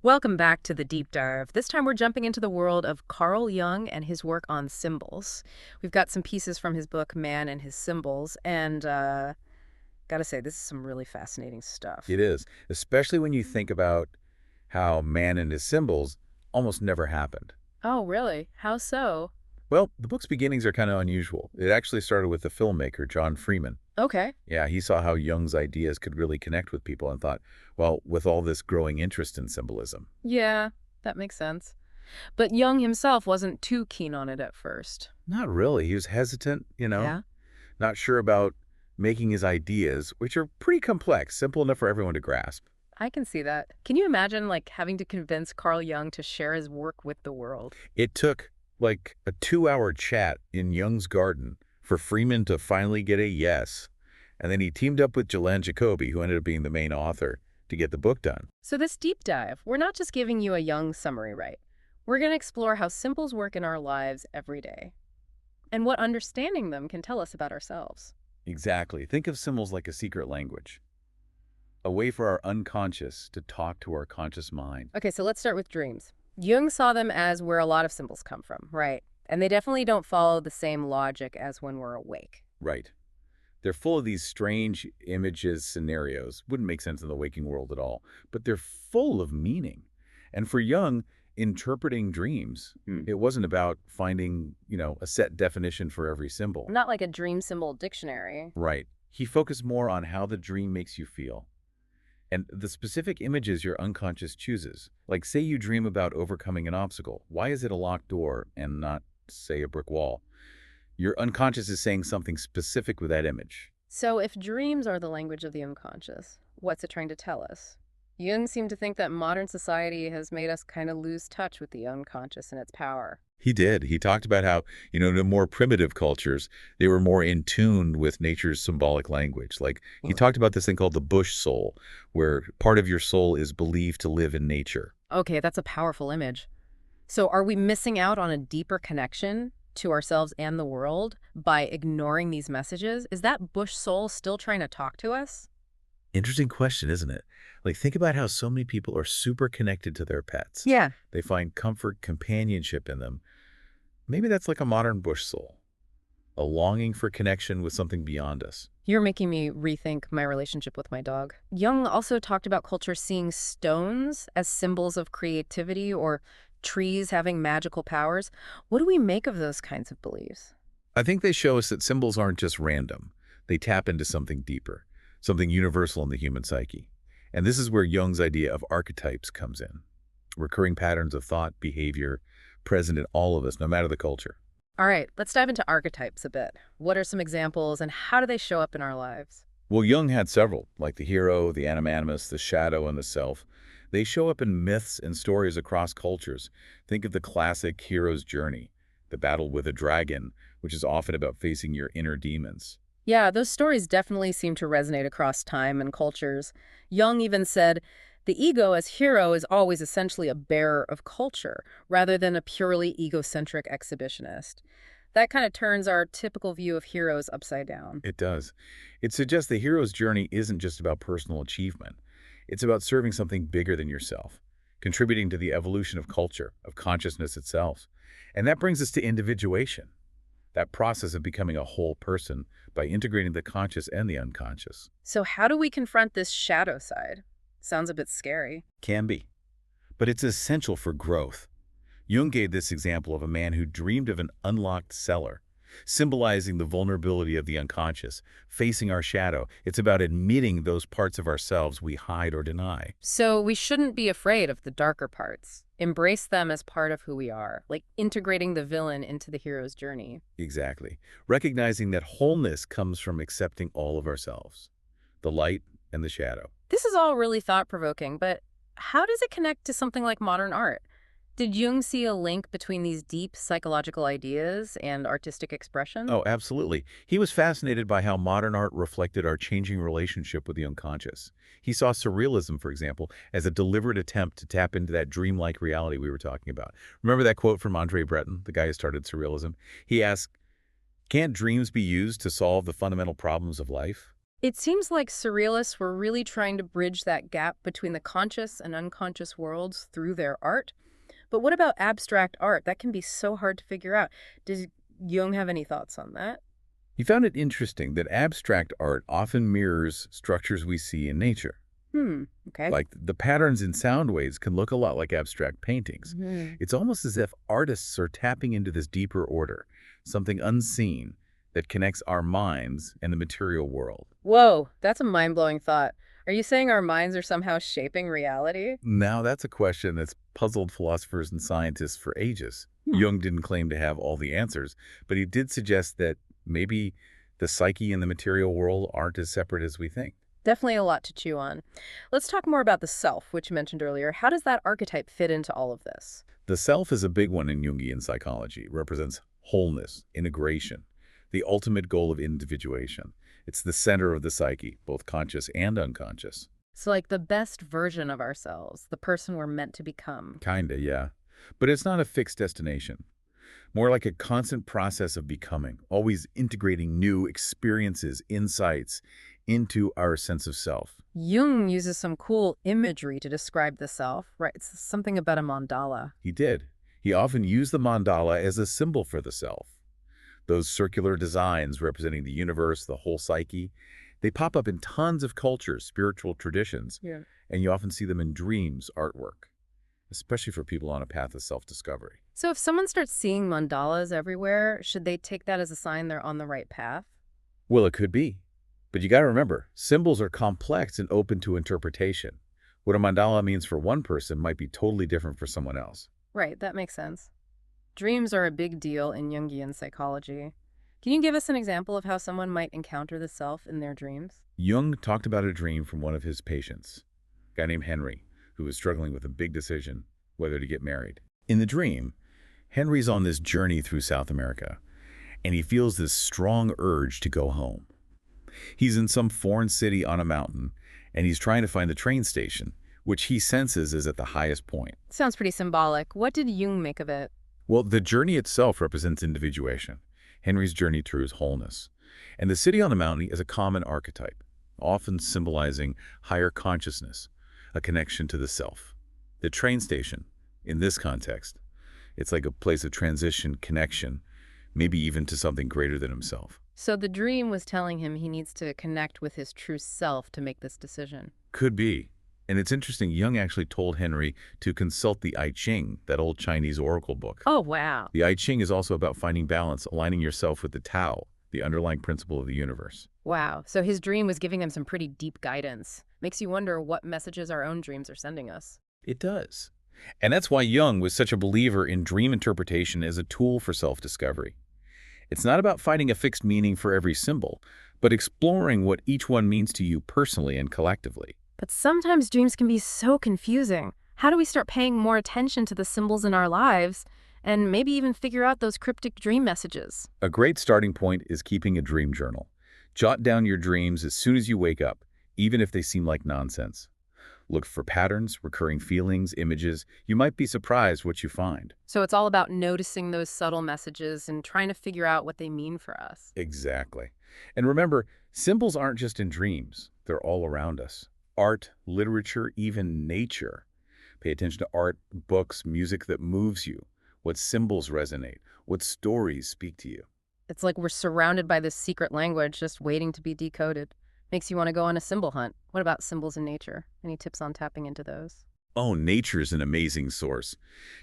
Welcome back to the deep dive. This time we're jumping into the world of Carl Jung and his work on symbols. We've got some pieces from his book, Man and His Symbols, and gotta say, this is some really fascinating stuff. It is, especially when you think about how man and his symbols almost never happened. Oh, really? How so? Well, the book's beginnings are kind of unusual. It actually started with the filmmaker, John Freeman. Okay. Yeah, he saw how Jung's ideas could really connect with people and thought, well, with all this growing interest in symbolism. Yeah, that makes sense. But Jung himself wasn't too keen on it at first. Not really. He was hesitant, Yeah, not sure about making his ideas, which are pretty complex, simple enough for everyone to grasp. I can see that. Can you imagine, like, having to convince Carl Jung to share his work with the world? It took like a 2-hour chat in Jung's garden for Freeman to finally get a yes. And then he teamed up with Jalan Jacoby, who ended up being the main author, to get the book done. So this deep dive, we're not just giving you a Jung summary, right? We're going to explore how symbols work in our lives every day and what understanding them can tell us about ourselves. Exactly. Think of symbols like a secret language, a way for our unconscious to talk to our conscious mind. Okay, so let's start with dreams. Jung saw them as where a lot of symbols come from, right? And they definitely don't follow the same logic as when we're awake. Right. They're full of these strange images, scenarios. Wouldn't make sense in the waking world at all, but they're full of meaning. And for Jung, interpreting dreams, Hmm. it wasn't about finding, a set definition for every symbol. Not like a dream symbol dictionary. Right. He focused more on how the dream makes you feel and the specific images your unconscious chooses. Like, say you dream about overcoming an obstacle. Why is it a locked door and not, say, a brick wall? Your unconscious is saying something specific with that image. So if dreams are the language of the unconscious, what's it trying to tell us? Jung seemed to think that modern society has made us kind of lose touch with the unconscious and its power. He did. He talked about how, the more primitive cultures, they were more in tune with nature's symbolic language. Like, he talked about this thing called the bush soul, where part of your soul is believed to live in nature. Okay, that's a powerful image. So are we missing out on a deeper connection to ourselves and the world by ignoring these messages? Is that bush soul still trying to talk to us? Interesting question, isn't it? Like, think about how so many people are super connected to their pets. Yeah. They find comfort, companionship in them. Maybe that's like a modern bush soul, a longing for connection with something beyond us. You're making me rethink my relationship with my dog. Jung also talked about culture seeing stones as symbols of creativity or trees having magical powers. What do we make of those kinds of beliefs? I think they show us that symbols aren't just random. They tap into something deeper, something universal in the human psyche. And this is where Jung's idea of archetypes comes in. Recurring patterns of thought, behavior, present in all of us, no matter the culture. All right, let's dive into archetypes a bit. What are some examples and how do they show up in our lives? Well, Jung had several, like the hero, the animus, the shadow, and the self. They show up in myths and stories across cultures. Think of the classic hero's journey, the battle with a dragon, which is often about facing your inner demons. Yeah, those stories definitely seem to resonate across time and cultures. Jung even said, the ego as hero is always essentially a bearer of culture, rather than a purely egocentric exhibitionist. That kind of turns our typical view of heroes upside down. It does. It suggests the hero's journey isn't just about personal achievement. It's about serving something bigger than yourself, contributing to the evolution of culture, of consciousness itself. And that brings us to individuation, that process of becoming a whole person by integrating the conscious and the unconscious. So how do we confront this shadow side? Sounds a bit scary. Can be. But it's essential for growth. Jung gave this example of a man who dreamed of an unlocked cellar, symbolizing the vulnerability of the unconscious, facing our shadow. It's about admitting those parts of ourselves we hide or deny. So we shouldn't be afraid of the darker parts. Embrace them as part of who we are, like integrating the villain into the hero's journey. Exactly. Recognizing that wholeness comes from accepting all of ourselves, the light and the shadow. This is all really thought-provoking, but how does it connect to something like modern art? Did Jung see a link between these deep psychological ideas and artistic expression? Oh, absolutely. He was fascinated by how modern art reflected our changing relationship with the unconscious. He saw surrealism, for example, as a deliberate attempt to tap into that dreamlike reality we were talking about. Remember that quote from Andre Breton, the guy who started surrealism? He asked, can't dreams be used to solve the fundamental problems of life? It seems like surrealists were really trying to bridge that gap between the conscious and unconscious worlds through their art. But what about abstract art? That can be so hard to figure out. Does Jung have any thoughts on that? He found it interesting that abstract art often mirrors structures we see in nature. Okay. Like the patterns in sound waves can look a lot like abstract paintings. Mhm. It's almost as if artists are tapping into this deeper order, something unseen that connects our minds and the material world. Whoa, that's a mind-blowing thought. Are you saying our minds are somehow shaping reality? Now, that's a question that's puzzled philosophers and scientists for ages. Hmm. Jung didn't claim to have all the answers, but he did suggest that maybe the psyche and the material world aren't as separate as we think. Definitely a lot to chew on. Let's talk more about the self, which you mentioned earlier. How does that archetype fit into all of this? The self is a big one in Jungian psychology. It represents wholeness, integration, the ultimate goal of individuation. It's the center of the psyche, both conscious and unconscious. So, like the best version of ourselves, the person we're meant to become. Kinda, yeah. But it's not a fixed destination. More like a constant process of becoming, always integrating new experiences, insights into our sense of self. Jung uses some cool imagery to describe the self, right? It's something about a mandala. He did. He often used the mandala as a symbol for the self. Those circular designs representing the universe, the whole psyche, they pop up in tons of cultures, spiritual traditions, Yeah. and you often see them in dreams artwork, especially for people on a path of self-discovery. So, if someone starts seeing mandalas everywhere, should they take that as a sign they're on the right path? Well, it could be. But you got to remember, symbols are complex and open to interpretation. What a mandala means for one person might be totally different for someone else. Right, that makes sense. Dreams are a big deal in Jungian psychology. Can you give us an example of how someone might encounter the self in their dreams? Jung talked about a dream from one of his patients, a guy named Henry, who was struggling with a big decision, whether to get married. In the dream, Henry's on this journey through South America, and he feels this strong urge to go home. He's in some foreign city on a mountain, and he's trying to find the train station, which he senses is at the highest point. Sounds pretty symbolic. What did Jung make of it? Well, the journey itself represents individuation, Henry's journey through his wholeness. And the city on the mountain is a common archetype, often symbolizing higher consciousness, a connection to the self. The train station, in this context, it's like a place of transition, connection, maybe even to something greater than himself. So the dream was telling him he needs to connect with his true self to make this decision. Could be. And it's interesting, Jung actually told Henry to consult the I Ching, that old Chinese oracle book. Oh, wow. The I Ching is also about finding balance, aligning yourself with the Tao, the underlying principle of the universe. Wow. So his dream was giving him some pretty deep guidance. Makes you wonder what messages our own dreams are sending us. It does. And that's why Jung was such a believer in dream interpretation as a tool for self-discovery. It's not about finding a fixed meaning for every symbol, but exploring what each one means to you personally and collectively. But sometimes dreams can be so confusing. How do we start paying more attention to the symbols in our lives and maybe even figure out those cryptic dream messages? A great starting point is keeping a dream journal. Jot down your dreams as soon as you wake up, even if they seem like nonsense. Look for patterns, recurring feelings, images. You might be surprised what you find. So it's all about noticing those subtle messages and trying to figure out what they mean for us. Exactly. And remember, symbols aren't just in dreams. They're all around us. Art, literature, even nature. Pay attention to art, books, music that moves you. What symbols resonate? What stories speak to you? It's like we're surrounded by this secret language just waiting to be decoded. Makes you want to go on a symbol hunt. What about symbols in nature? Any tips on tapping into those? Oh, nature's an amazing source.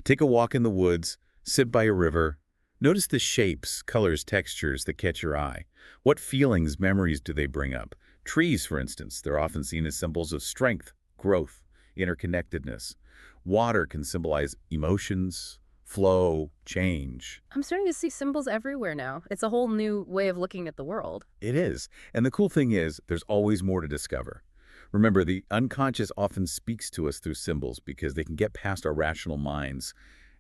Take a walk in the woods, sit by a river. Notice the shapes, colors, textures that catch your eye. What feelings, memories do they bring up? Trees, for instance, they're often seen as symbols of strength, growth, interconnectedness. Water can symbolize emotions, flow, change. I'm starting to see symbols everywhere now. It's a whole new way of looking at the world. It is. And the cool thing is, there's always more to discover. Remember, the unconscious often speaks to us through symbols because they can get past our rational minds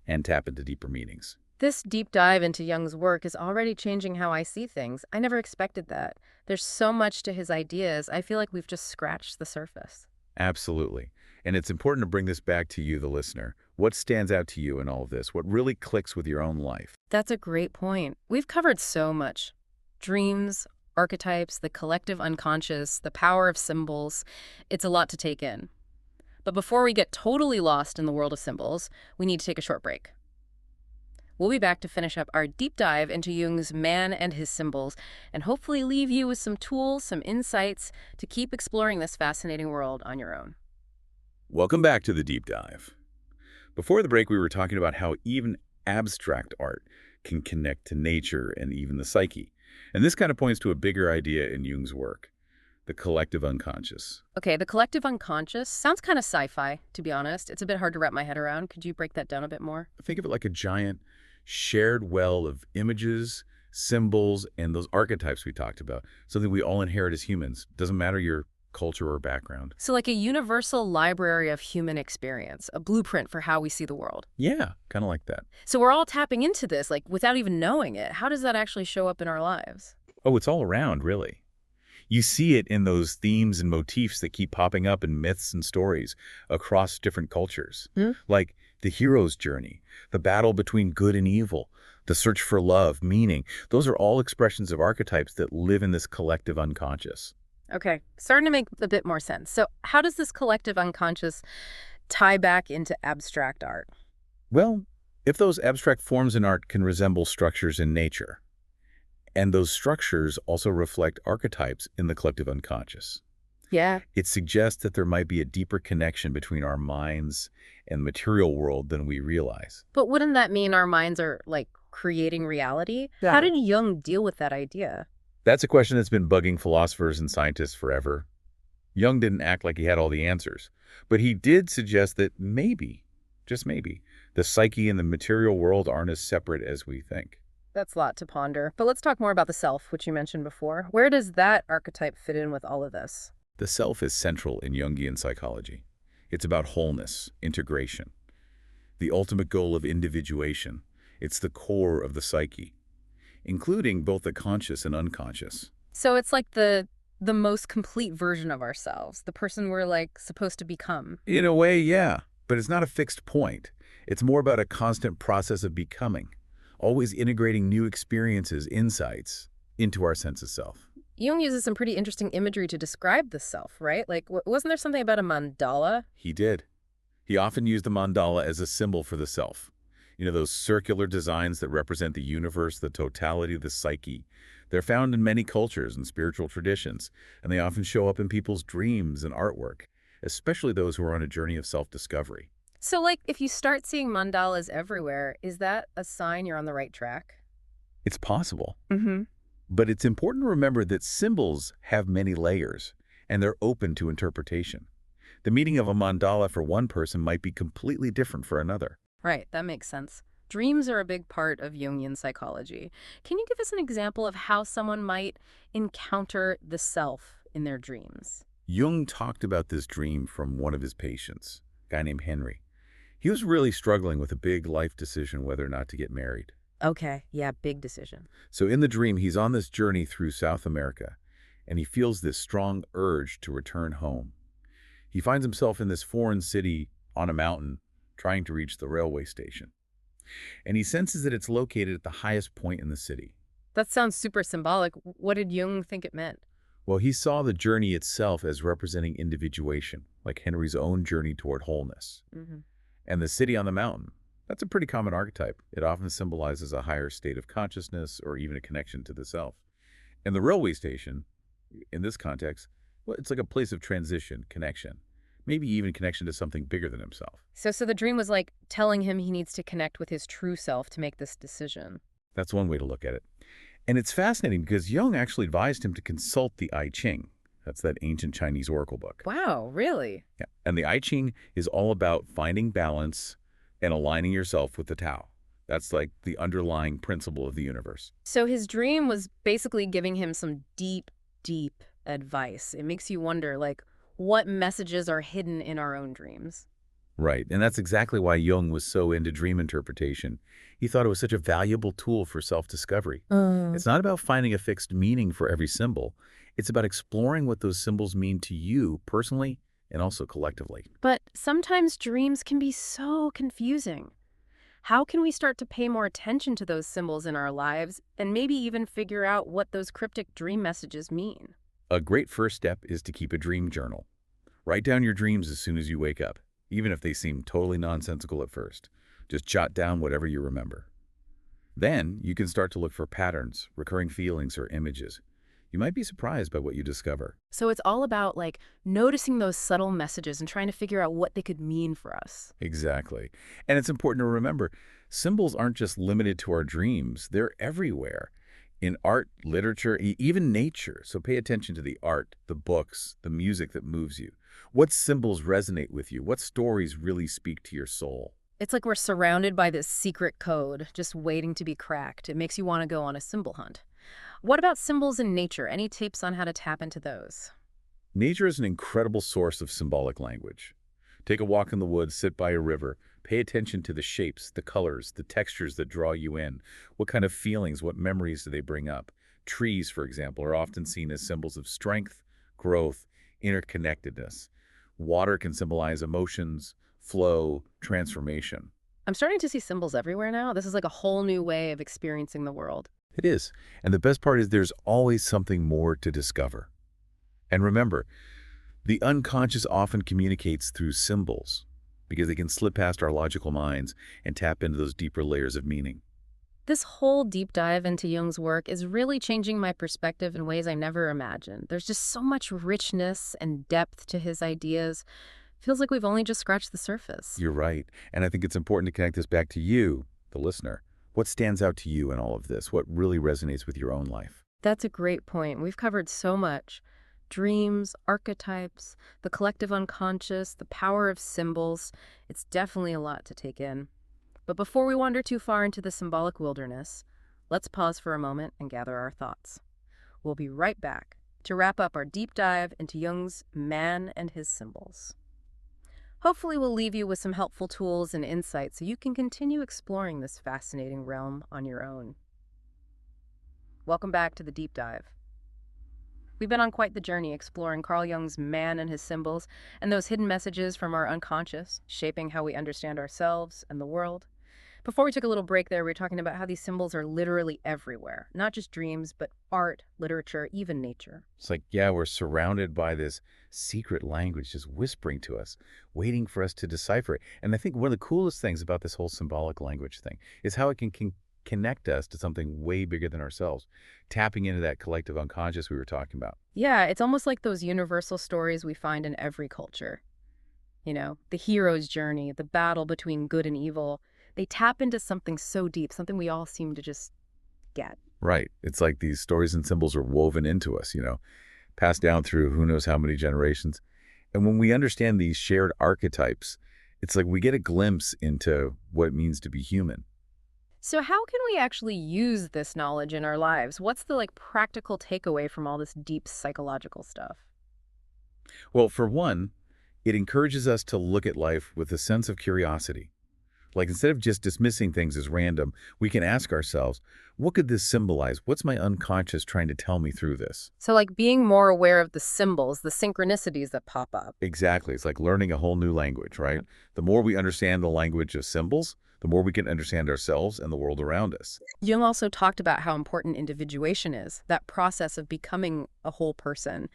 and tap into deeper meanings. This deep dive into Jung's work is already changing how I see things. I never expected that. There's so much to his ideas. I feel like we've just scratched the surface. Absolutely. And it's important to bring this back to you, the listener. What stands out to you in all of this? What really clicks with your own life? That's a great point. We've covered so much. Dreams, archetypes, the collective unconscious, the power of symbols. It's a lot to take in. But before we get totally lost in the world of symbols, we need to take a short break. We'll be back to finish up our deep dive into Jung's man and his symbols, and hopefully leave you with some tools, some insights to keep exploring this fascinating world on your own. Welcome back to the deep dive. Before the break, we were talking about how even abstract art can connect to nature and even the psyche. And this kind of points to a bigger idea in Jung's work, the collective unconscious. Okay, the collective unconscious sounds kind of sci-fi, to be honest. It's a bit hard to wrap my head around. Could you break that down a bit more? Think of it like a giant shared well of images, symbols, and those archetypes we talked about, something we all inherit as humans. Doesn't matter your culture or background. So like a universal library of human experience, a blueprint for how we see the world. Yeah, kind of like that. So we're all tapping into this, like without even knowing it. How does that actually show up in our lives? Oh, it's all around, really. You see it in those themes and motifs that keep popping up in myths and stories across different cultures. Hmm? Like the hero's journey, the battle between good and evil, the search for love, meaning. Those are all expressions of archetypes that live in this collective unconscious. Okay, starting to make a bit more sense. So how does this collective unconscious tie back into abstract art? Well, if those abstract forms in art can resemble structures in nature, and those structures also reflect archetypes in the collective unconscious, Yeah. it suggests that there might be a deeper connection between our minds and the material world than we realize. But wouldn't that mean our minds are, like, creating reality? Yeah. How did Jung deal with that idea? That's a question that's been bugging philosophers and scientists forever. Jung didn't act like he had all the answers, but he did suggest that maybe, just maybe, the psyche and the material world aren't as separate as we think. That's a lot to ponder. But let's talk more about the self, which you mentioned before. Where does that archetype fit in with all of this? The self is central in Jungian psychology. It's about wholeness, integration, the ultimate goal of individuation. It's the core of the psyche, including both the conscious and unconscious. So it's like the most complete version of ourselves, the person we're, like, supposed to become. In a way, yeah, but it's not a fixed point. It's more about a constant process of becoming, always integrating new experiences, insights into our sense of self. Jung uses some pretty interesting imagery to describe the self, right? Like, wasn't there something about a mandala? He did. He often used the mandala as a symbol for the self. You know, those circular designs that represent the universe, the totality of the psyche. They're found in many cultures and spiritual traditions, and they often show up in people's dreams and artwork, especially those who are on a journey of self-discovery. So, like, if you start seeing mandalas everywhere, is that a sign you're on the right track? It's possible, Mm-hmm. but it's important to remember that symbols have many layers, and they're open to interpretation. The meaning of a mandala for one person might be completely different for another. Right, that makes sense. Dreams are a big part of Jungian psychology. Can you give us an example of how someone might encounter the self in their dreams? Jung talked about this dream from one of his patients, a guy named Henry. He was really struggling with a big life decision whether or not to get married. Okay, yeah, big decision. So in the dream, he's on this journey through South America, and he feels this strong urge to return home. He finds himself in this foreign city on a mountain, trying to reach the railway station. And he senses that it's located at the highest point in the city. That sounds super symbolic. What did Jung think it meant? Well, he saw the journey itself as representing individuation, like Henry's own journey toward wholeness. Mm-hmm. And the city on the mountain, that's a pretty common archetype. It often symbolizes a higher state of consciousness or even a connection to the self. And the railway station, in this context, well, it's like a place of transition, connection, maybe even connection to something bigger than himself. So the dream was like telling him he needs to connect with his true self to make this decision. That's one way to look at it. And it's fascinating because Jung actually advised him to consult the I Ching. That's that ancient Chinese oracle book. Wow, really? Yeah. And the I Ching is all about finding balance and aligning yourself with the Tao. That's like the underlying principle of the universe. So his dream was basically giving him some deep, deep advice. It makes you wonder, like, what messages are hidden in our own dreams? Right. And that's exactly why Jung was so into dream interpretation. He thought it was such a valuable tool for self-discovery. It's not about finding a fixed meaning for every symbol. It's about exploring what those symbols mean to you personally and also collectively. But sometimes dreams can be so confusing. How can we start to pay more attention to those symbols in our lives and maybe even figure out what those cryptic dream messages mean? A great first step is to keep a dream journal. Write down your dreams as soon as you wake up, even if they seem totally nonsensical at first. Just jot down whatever you remember. Then you can start to look for patterns, recurring feelings, or images. You might be surprised by what you discover. So it's all about like noticing those subtle messages and trying to figure out what they could mean for us. Exactly. And it's important to remember, symbols aren't just limited to our dreams. They're everywhere. In art, literature, even nature. So pay attention to the art, the books, the music that moves you. What symbols resonate with you? What stories really speak to your soul? It's like we're surrounded by this secret code just waiting to be cracked. It makes you want to go on a symbol hunt. What about symbols in nature? Any tips on how to tap into those? Nature is an incredible source of symbolic language. Take a walk in the woods, sit by a river, pay attention to the shapes, the colors, the textures that draw you in. What kind of feelings, what memories do they bring up? Trees, for example, are often seen as symbols of strength, growth, interconnectedness. Water can symbolize emotions, flow, transformation. I'm starting to see symbols everywhere now. This is like a whole new way of experiencing the world. It is. And the best part is there's always something more to discover. And remember, the unconscious often communicates through symbols because they can slip past our logical minds and tap into those deeper layers of meaning. This whole deep dive into Jung's work is really changing my perspective in ways I never imagined. There's just so much richness and depth to his ideas. Feels like we've only just scratched the surface. You're right. And I think it's important to connect this back to you, the listener. What stands out to you in all of this? What really resonates with your own life? That's a great point. We've covered so much. Dreams, archetypes, the collective unconscious, the power of symbols. It's definitely a lot to take in. But before we wander too far into the symbolic wilderness, let's pause for a moment and gather our thoughts. We'll be right back to wrap up our deep dive into Jung's Man and His Symbols. Hopefully we'll leave you with some helpful tools and insights so you can continue exploring this fascinating realm on your own. Welcome back to the deep dive. We've been on quite the journey exploring Carl Jung's Man and His Symbols and those hidden messages from our unconscious, shaping how we understand ourselves and the world. Before we took a little break there, we were talking about how these symbols are literally everywhere, not just dreams, but art, literature, even nature. It's like, yeah, we're surrounded by this secret language just whispering to us, waiting for us to decipher it. And I think one of the coolest things about this whole symbolic language thing is how it can connect us to something way bigger than ourselves, tapping into that collective unconscious we were talking about. Yeah, it's almost like those universal stories we find in every culture. You know, the hero's journey, the battle between good and evil. They tap into something so deep, something we all seem to just get. Right. It's like these stories and symbols are woven into us, passed down through who knows how many generations. And when we understand these shared archetypes, it's like we get a glimpse into what it means to be human. So how can we actually use this knowledge in our lives? What's the practical takeaway from all this deep psychological stuff? Well, for one, it encourages us to look at life with a sense of curiosity. Like instead of just dismissing things as random, we can ask ourselves, what could this symbolize? What's my unconscious trying to tell me through this? So being more aware of the symbols, the synchronicities that pop up. Exactly. It's like learning a whole new language, right? The more we understand the language of symbols, the more we can understand ourselves and the world around us. Jung also talked about how important individuation is, that process of becoming a whole person.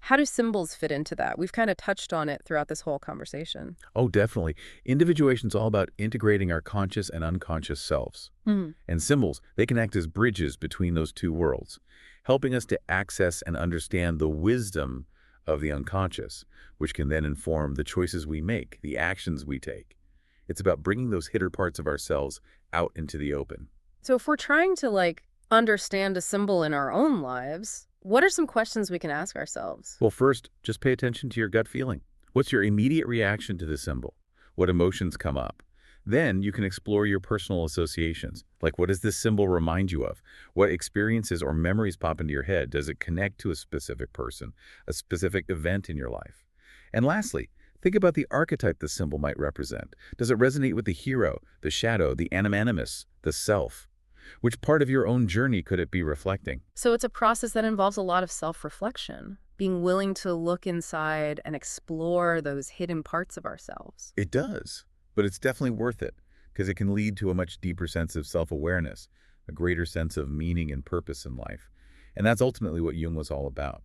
How do symbols fit into that? We've kind of touched on it throughout this whole conversation. Oh, definitely. Individuation is all about integrating our conscious and unconscious selves. And symbols, they can act as bridges between those two worlds, helping us to access and understand the wisdom of the unconscious, which can then inform the choices we make, the actions we take. It's about bringing those hidden parts of ourselves out into the open. So if we're trying to understand a symbol in our own lives, what are some questions we can ask ourselves? Well, first, just pay attention to your gut feeling. What's your immediate reaction to the symbol? What emotions come up? Then you can explore your personal associations. Like, what does this symbol remind you of? What experiences or memories pop into your head? Does it connect to a specific person, a specific event in your life? And lastly, think about the archetype the symbol might represent. Does it resonate with the hero, the shadow, the animus, the self? Which part of your own journey could it be reflecting? So it's a process that involves a lot of self-reflection, being willing to look inside and explore those hidden parts of ourselves. It does, but it's definitely worth it. because it can lead to a much deeper sense of self-awareness, a greater sense of meaning and purpose in life. And that's ultimately what Jung was all about,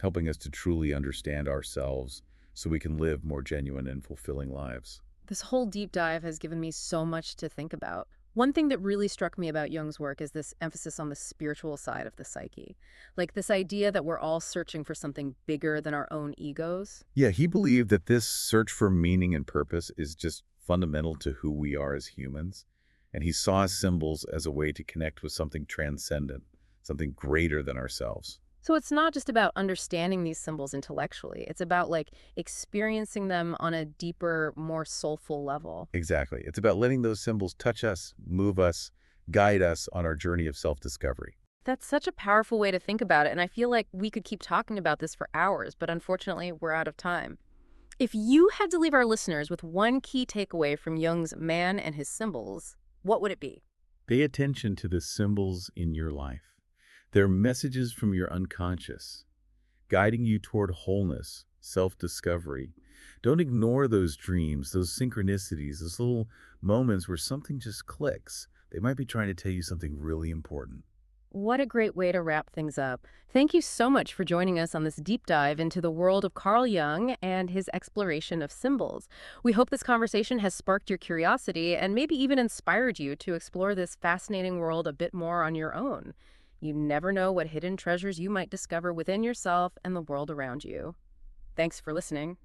helping us to truly understand ourselves so we can live more genuine and fulfilling lives. This whole deep dive has given me so much to think about. One thing that really struck me about Jung's work is this emphasis on the spiritual side of the psyche. Like this idea that we're all searching for something bigger than our own egos. Yeah, he believed that this search for meaning and purpose is just fundamental to who we are as humans. And he saw symbols as a way to connect with something transcendent, something greater than ourselves. So it's not just about understanding these symbols intellectually. It's about like experiencing them on a deeper, more soulful level. Exactly. It's about letting those symbols touch us, move us, guide us on our journey of self-discovery. That's such a powerful way to think about it, and I feel like we could keep talking about this for hours, but unfortunately, we're out of time. If you had to leave our listeners with one key takeaway from Jung's Man and His Symbols, what would it be? Pay attention to the symbols in your life. They're messages from your unconscious, guiding you toward wholeness, self-discovery. Don't ignore those dreams, those synchronicities, those little moments where something just clicks. They might be trying to tell you something really important. What a great way to wrap things up. Thank you so much for joining us on this deep dive into the world of Carl Jung and his exploration of symbols. We hope this conversation has sparked your curiosity and maybe even inspired you to explore this fascinating world a bit more on your own. You never know what hidden treasures you might discover within yourself and the world around you. Thanks for listening.